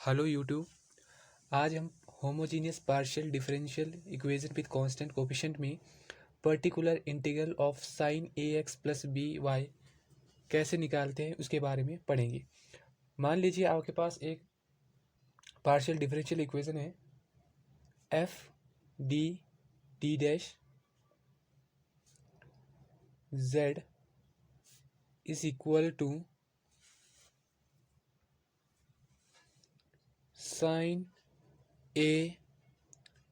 Hello YouTube. आज हम homogeneous partial differential equation with constant coefficient में particular integral of sine A X plus B Y कैसे निकालते हैं उसके बारे में पढ़ेंगे। मान लीजिए आपके पास एक पार्शियल डिफरेंशियल इक्वेशन है F D D dash Z is equal to sine A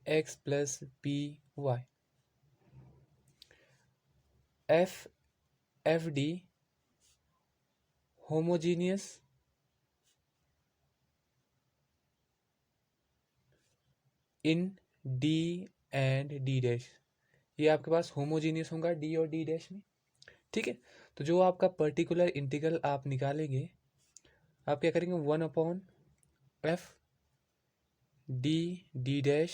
X plus B Y. F D homogeneous in D and D dash, ये आपके पास होमोजीनियस होगा डी और डी डैश में। ठीक है, तो जो आपका पर्टिकुलर इंटीग्रल आप निकालेंगे, आप क्या करेंगे, 1/f D D dash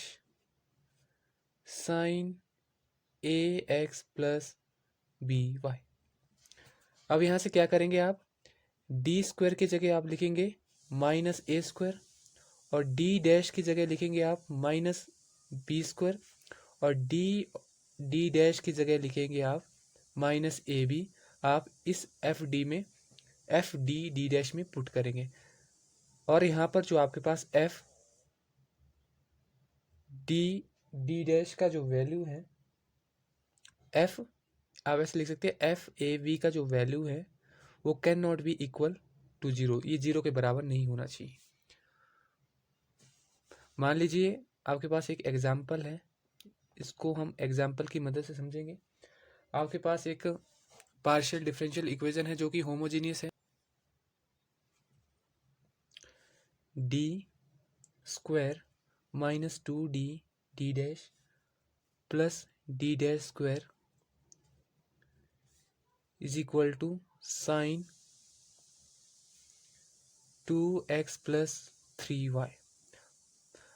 sine A X plus B Y. अब यहाँ से क्या करेंगे, आप डी स्क्वायर की जगह आप लिखेंगे माइनस ए स्क्वायर और डी डैश की जगह लिखेंगे आप माइनस बी स्क्वायर और डी डैश की जगह लिखेंगे आप माइनस ए बी। आप इस एफ डी डी डैश में पुट करेंगे और यहाँ पर जो आपके पास एफ डी डी डैश का जो वैल्यू है, एफ आप ऐसे लिख सकते हैं एफ ए बी का जो वैल्यू है वो can not be equal to zero, ये जीरो के बराबर नहीं होना चाहिए। मान लीजिए आपके पास एक एग्जाम्पल है, इसको हम एग्जाम्पल की मदद से समझेंगे। आपके पास एक पार्शियल डिफरेंशियल इक्वेशन है जो कि होमोजीनियस है, D square minus 2d D dash plus D dash square is equal to sine 2x plus 3y।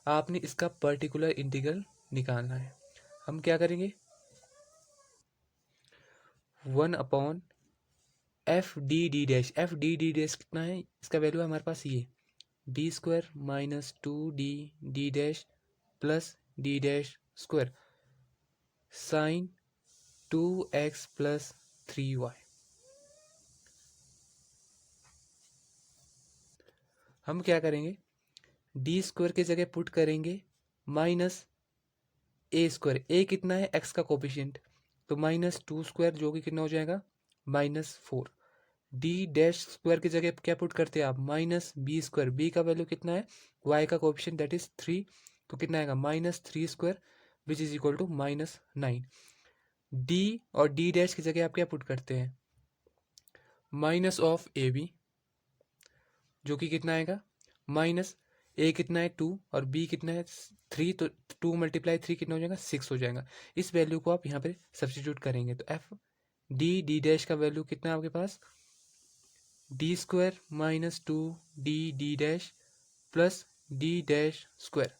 आपने इसका पर्टिकुलर इंटीग्रल निकालना है। हम क्या करेंगे, 1/f D D dash, F D D dash कितना है, इसका वैल्यू है हमारे पास ये D square minus 2d D dash plus D dash square sine 2x plus 3y। हम क्या करेंगे, डी स्क्वायर की जगह पुट करेंगे माइनस ए स्क्वायर, ए कितना है एक्स का कोफिशिएंट, तो माइनस 2 स्क्वायर जो कि कितना हो जाएगा -4। डी डैश स्क्वायर की जगह क्या पुट करते हैं आप, माइनस बी स्क्वायर, बी का वैल्यू कितना है, वाई का कोफिशिएंट दैट इज 3, तो कितना आएगा -3 square which is equal to -9। D और डी डैश की जगह आप क्या पुट करते हैं, माइनस ऑफ ए बी जो कि कितना आएगा, माइनस ए कितना है 2 और बी कितना है 3, तो 2 × 3 कितना हो जाएगा 6 हो जाएगा। इस वैल्यू को आप यहाँ पे सब्स्टिट्यूट करेंगे तो एफ डी डी डैश का वैल्यू कितना है आपके पास, D square minus 2d D dash plus D dash square.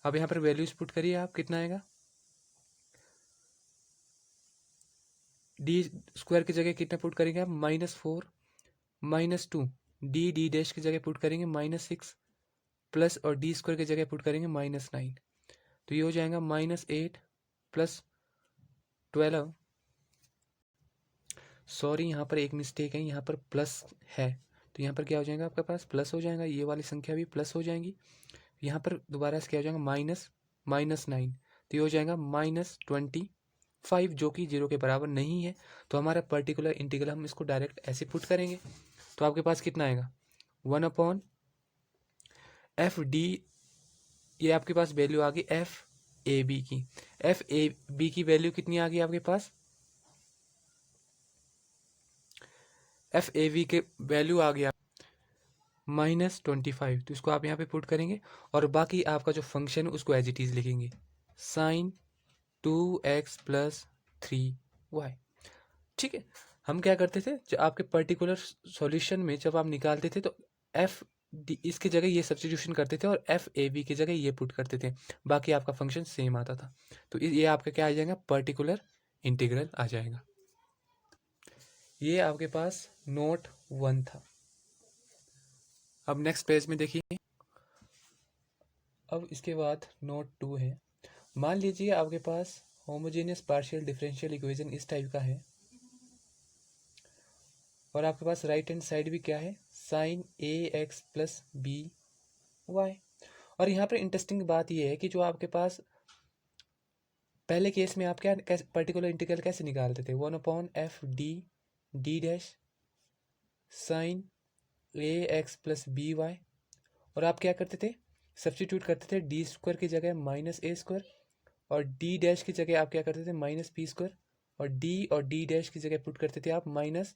अब यहाँ पर वैल्यूज पुट करिए आप, कितना आएगा, डी स्क्वायर की जगह कितना पुट करेंगे आप, -4 -2 डी डी डैश की जगह पुट करेंगे -6 प्लस और डी स्क्वायर की जगह पुट करेंगे -9, तो ये हो जाएगा -8 प्लस 12। सॉरी यहाँ पर एक मिस्टेक है, यहाँ पर प्लस है तो यहाँ पर क्या हो जाएगा आपके पास प्लस हो जाएगा, ये वाली संख्या भी प्लस हो जाएंगी। यहाँ पर दोबारा से क्या हो जाएगा -9, तो ये हो जाएगा -25 जो कि जीरो के बराबर नहीं है। तो हमारा पर्टिकुलर इंटीग्रल हम इसको डायरेक्ट ऐसे पुट करेंगे तो आपके पास कितना आएगा, 1/f डी, ये आपके पास वैल्यू आ गई एफ ए बी की, एफ ए बी की वैल्यू कितनी आ गई आपके पास, एफ ए वी के वैल्यू आ गया -25, तो इसको आप यहाँ पे पुट करेंगे और बाकी आपका जो फंक्शन है उसको एज इट इज लिखेंगे साइन 2x प्लस 3y। ठीक है, हम क्या करते थे, जब आपके पर्टिकुलर सॉल्यूशन में जब आप निकालते थे तो एफ डी इसकी जगह ये सब्स्टिट्यूशन करते थे और एफ ए बी की जगह ये पुट करते थे, बाकी आपका फंक्शन सेम आता था। तो ये आपका क्या आ जाएगा, पर्टिकुलर इंटीग्रल आ जाएगा। ये आपके पास नोट 1 था। अब नेक्स्ट पेज में देखिए, अब इसके बाद नोट 2 है। मान लीजिए आपके पास होमोजेनियस पार्शियल डिफरेंशियल इक्वेशन इस टाइप का है और आपके पास राइट हैंड साइड भी क्या है, sign A X plus B Y. और यहाँ पर इंटरेस्टिंग बात यह है कि जो आपके पास पहले केस में आप क्या कैसे पर्टिकुलर इंटीग्रल कैसे निकालते थे, 1/f d sign A X plus B Y, और आप क्या करते थे, सब्सटीट्यूट करते थे डी स्क्वायर की जगह माइनस ए स्क्वायर, और डी डैश की जगह आप क्या करते थे माइनस बी स्क्वायर, और डी डैश की जगह पुट करते थे आप माइनस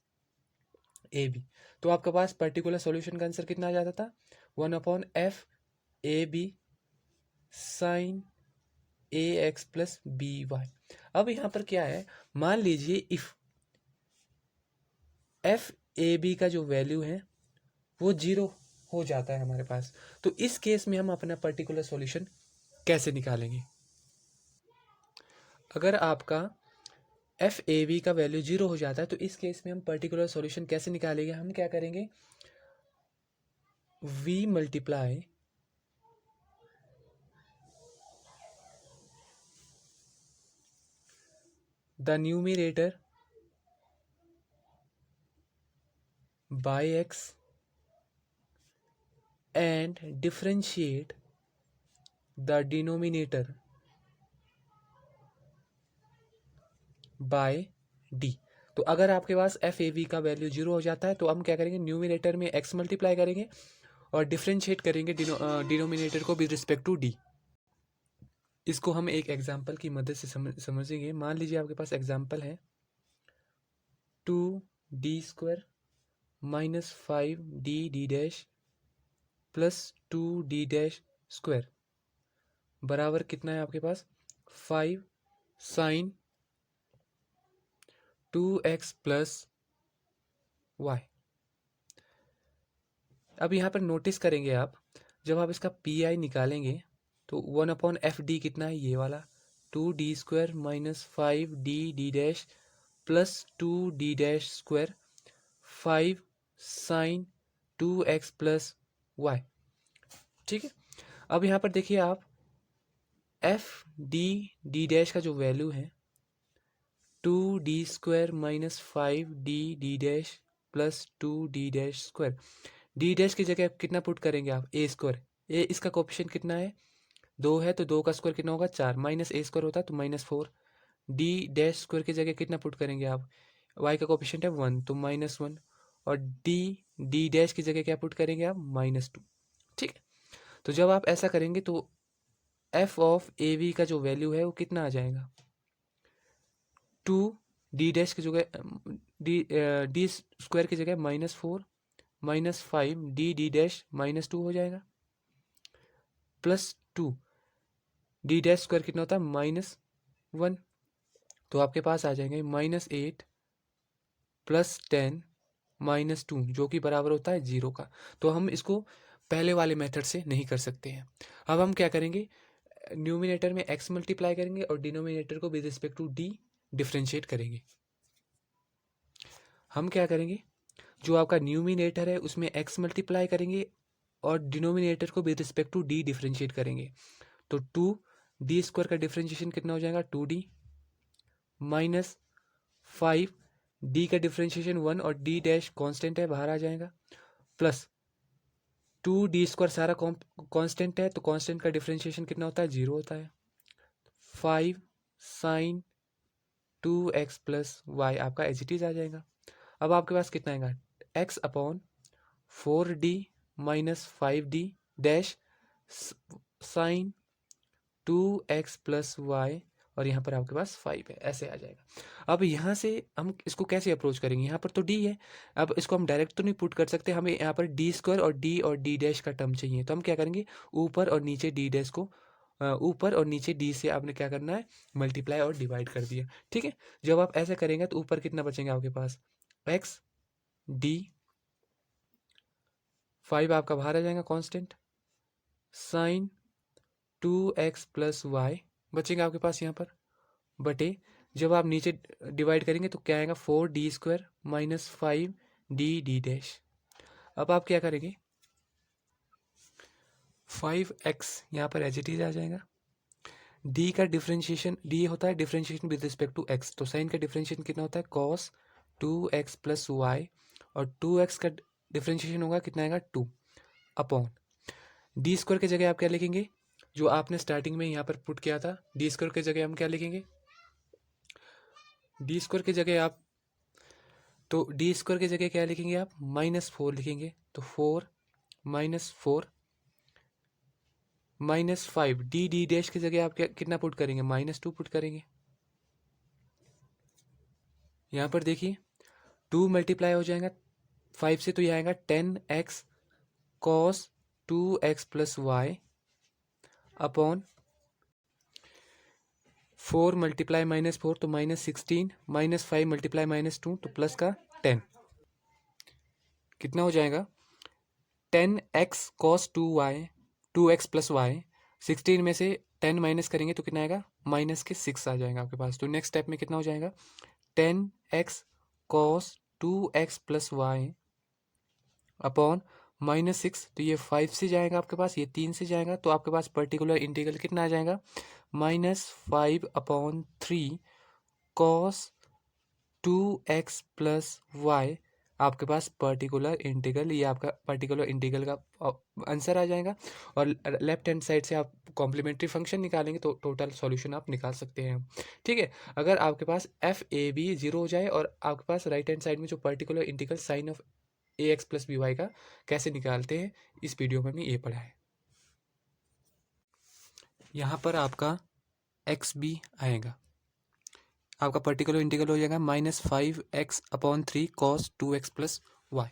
ए बी। तो आपके पास पर्टिकुलर सॉल्यूशन का आंसर कितना आ जाता था, 1/f sine A X plus B Y. अब यहाँ पर क्या है, मान लीजिए इफ एफ ए बी का जो वैल्यू है वो जीरो हो जाता है हमारे पास, तो इस केस में हम अपना पर्टिकुलर सॉल्यूशन कैसे निकालेंगे। अगर आपका एफ ए बी का वैल्यू जीरो हो जाता है तो इस केस में हम पर्टिकुलर सॉल्यूशन कैसे निकालेंगे, हम क्या करेंगे, v multiply the numerator by x and differentiate the denominator by d। तो अगर आपके पास एफ ए बी का वैल्यू जीरो हो जाता है तो हम क्या करेंगे, न्यूमिनेटर में x मल्टीप्लाई करेंगे और डिफ्रेंशिएट करेंगे डिनोमिनेटर को विद रिस्पेक्ट टू d। इसको हम एक एग्जांपल की मदद से समझेंगे। मान लीजिए आपके पास एग्जांपल है 2d² minus 5d dash plus 2d² बराबर कितना है आपके पास, 5 साइन 2x प्लस वाई। अब यहाँ पर नोटिस करेंगे आप, जब आप इसका पी आई निकालेंगे तो 1/f कितना है, ये वाला 2d² minus 5d dash plus 2d² 5 sine 2x plus Y. ठीक है, अब यहाँ पर देखिए आप एफ डी डैश का जो वैल्यू है 2d² minus 5d dash plus 2d²। D dash की जगह कितना पुट करेंगे आप, ए स्क्वायर, ए इसका कोफिशिएंट कितना है, 2 है तो 2 का स्क्वायर कितना होगा, 4, माइनस ए स्क्वायर होता है तो -4। डी डैश स्क्वायर की जगह कितना पुट करेंगे आप, वाई का कोफिशिएंट है 1 तो -1, और डी डैश की जगह क्या पुट करेंगे आप, -2। ठीक है, तो जब आप ऐसा करेंगे तो एफ ऑफ ए बी का जो वैल्यू है वो कितना आ जाएगा, 2 डी डैश की जगह डी स्क्वायर की जगह -4 -5 डी डैश -2 हो जाएगा, प्लस 2 डी डैश स्क्वायर कितना होता है -1, तो आपके पास आ जाएंगे -8 प्लस 10 -2 जो कि बराबर होता है 0 का। तो हम इसको पहले वाले मेथड से नहीं कर सकते हैं। अब हम क्या करेंगे, न्यूमिनेटर में x मल्टीप्लाई करेंगे और डिनोमिनेटर को with respect to d differentiate करेंगे। हम क्या करेंगे, जो आपका न्यूमिनेटर है उसमें x मल्टीप्लाई करेंगे और डिनोमिनेटर को with respect to d differentiate करेंगे। तो 2d² का डिफ्रेंशिएशन कितना हो जाएगा, 2d माइनस 5d का डिफ्रेंशिएशन 1 और d डैश कांस्टेंट है बाहर आ जाएगा, प्लस 2d² सारा कांस्टेंट है तो कांस्टेंट का डिफ्रेंशिएशन कितना होता है, 0 होता है, 5 साइन 2x प्लस वाई आपका एज इट इज आ जाएगा। अब आपके पास कितना आएगा, x upon 4d minus 5d dash sine 2x plus Y, और यहाँ पर आपके पास 5 है, ऐसे आ जाएगा। अब यहाँ से हम इसको कैसे अप्रोच करेंगे, यहाँ पर तो d है, अब इसको हम डायरेक्ट तो नहीं पुट कर सकते, हमें यहाँ पर d² और d डैश का टर्म चाहिए, तो हम क्या करेंगे, ऊपर और नीचे d डैश को ऊपर और नीचे d से आपने क्या करना है, मल्टीप्लाई और डिवाइड कर दिया। ठीक है, जब आप ऐसे करेंगे तो ऊपर कितना बचेंगे आपके पास, x d 5 आपका बाहर आ जाएगा constant, sign 2x plus Y बचेगा आपके पास यहाँ पर, बटे जब आप नीचे डिवाइड करेंगे तो क्या आएगा, 4d² माइनस 5d डैश। अब आप क्या करेंगे, 5x यहाँ पर एज इट इज आ जाएगा। डी का डिफ्रेंशिएशन, डी होता है differentiation with respect to X, तो साइन का डिफ्रेंशिएशन कितना होता है कॉस 2x प्लस वाई, और 2x का डिफ्रेंशिएशन होगा कितना आएगा 2 अपॉन डी स्क्वायर की जगह आप क्या लिखेंगे, जो आपने स्टार्टिंग में यहाँ पर पुट किया था, डी स्क्वायर की जगह हम क्या लिखेंगे, डी स्क्वायर की जगह आप, तो डी स्क्वायर की जगह क्या लिखेंगे आप, -4 लिखेंगे, तो 4 -4 -5, डी डैश की जगह आप क्या कितना पुट करेंगे, -2 पुट करेंगे। यहाँ पर देखिए 2 मल्टीप्लाई हो जाएगा 5 से, तो यह आएगा 10x cos 2x plus Y upon 4 multiply -4 तो -16, -5 मल्टीप्लाई -2 तो प्लस का 10, कितना हो जाएगा 10x cos 2x plus Y, 16 में से 10 माइनस करेंगे तो कितना आएगा -6 आ जाएगा आपके पास। तो नेक्स्ट स्टेप में कितना हो जाएगा 10x cos 2x plus Y upon -6, तो ये 5 से जाएगा आपके पास, ये 3 से जाएगा, तो आपके पास पर्टिकुलर इंटीग्रल कितना आ जाएगा -5/3 कॉस 2x प्लस वाई, आपके पास पर्टिकुलर इंटीग्रल, ये आपका पर्टिकुलर इंटीग्रल का आंसर आ जाएगा। और लेफ्ट हैंड साइड से आप कॉम्प्लीमेंट्री फंक्शन निकालेंगे तो टोटल सॉल्यूशन आप निकाल सकते हैं। ठीक है, अगर आपके पास FAB 0 हो जाए और आपके पास राइट हैंड साइड में जो particular integral sine of AX plus BY का कैसे निकालते हैं, इस वीडियो में ये पढ़ा है। यहाँ पर आपका XB आएगा, आपका पर्टिकुलर इंटीग्रल हो जाएगा -5x/3 cos 2x plus Y.